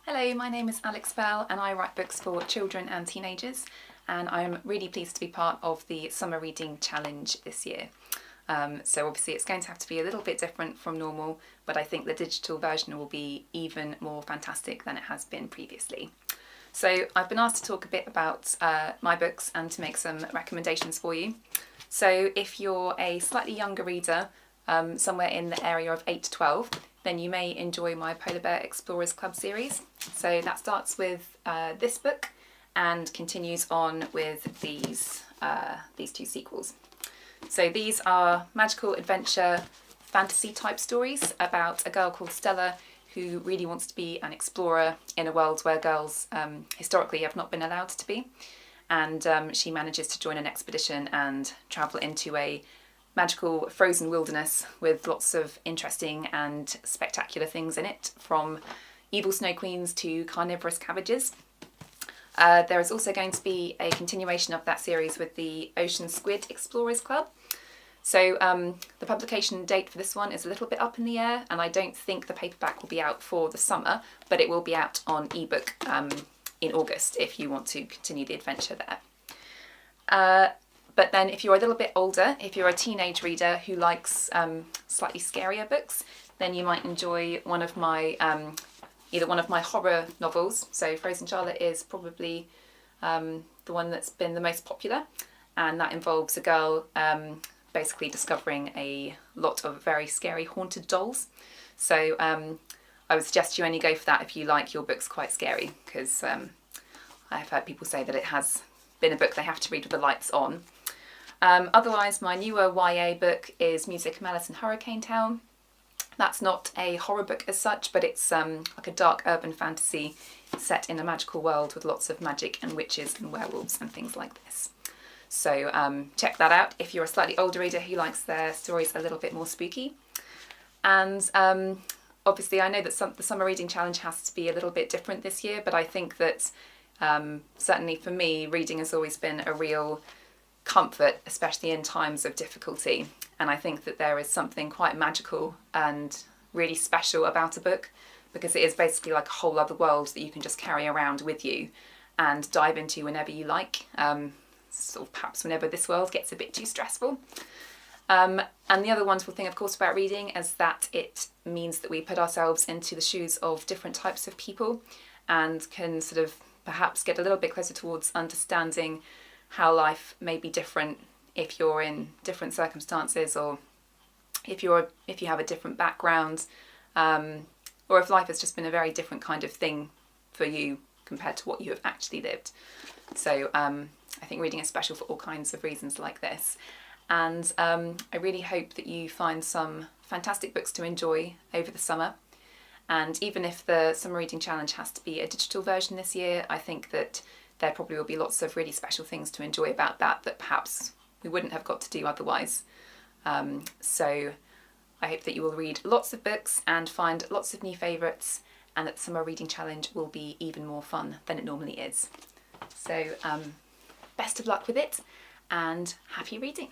Hello, my name is Alex Bell and I write books for children and teenagers, and I'm really pleased to be part of the Summer Reading Challenge this year. So obviously it's going to have to be a little bit different from normal, but I think the digital version will be even more fantastic than it has been previously. So I've been asked to talk a bit about my books and to make some recommendations for you. So if you're a slightly younger reader, somewhere in the area of 8 to 12, then you may enjoy my Polar Bear Explorers Club series. So that starts with this book and continues on with these two sequels. So these are magical adventure fantasy type stories about a girl called Stella who really wants to be an explorer in a world where girls historically have not been allowed to be. And she manages to join an expedition and travel into a magical frozen wilderness with lots of interesting and spectacular things in it, from evil snow queens to carnivorous cabbages. There is also going to be a continuation of that series with the Ocean Squid Explorers Club. So the publication date for this one is a little bit up in the air, and I don't think the paperback will be out for the summer, but it will be out on ebook in August if you want to continue the adventure there. But then if you're a little bit older, if you're a teenage reader who likes slightly scarier books, then you might enjoy one of my either one of my horror novels. So Frozen Charlotte is probably the one that's been the most popular, and that involves a girl basically discovering a lot of very scary haunted dolls. So I would suggest you only go for that if you like your books quite scary, because I've heard people say that it has been a book they have to read with the lights on. Otherwise, my newer YA book is Music, Madison, Hurricane Town. That's not a horror book as such, but it's like a dark urban fantasy set in a magical world with lots of magic and witches and werewolves and things like this. So check that out if you're a slightly older reader who likes their stories a little bit more spooky. And obviously I know that the Summer Reading Challenge has to be a little bit different this year, but I think that certainly for me, reading has always been a real comfort, especially in times of difficulty. And I think that there is something quite magical and really special about a book, because it is basically like a whole other world that you can just carry around with you and dive into whenever you like, sort of perhaps whenever this world gets a bit too stressful. And the other wonderful thing, of course, about reading is that it means that we put ourselves into the shoes of different types of people and can sort of perhaps get a little bit closer towards understanding how life may be different if you're in different circumstances, or if you have a different background, or if life has just been a very different kind of thing for you compared to what you have actually lived. So I think reading is special for all kinds of reasons like this, and I really hope that you find some fantastic books to enjoy over the summer. And even if the Summer Reading Challenge has to be a digital version this year, I think that there probably will be lots of really special things to enjoy about that perhaps we wouldn't have got to do otherwise. So I hope that you will read lots of books and find lots of new favourites, and that the Summer Reading Challenge will be even more fun than it normally is. So best of luck with it, and happy reading!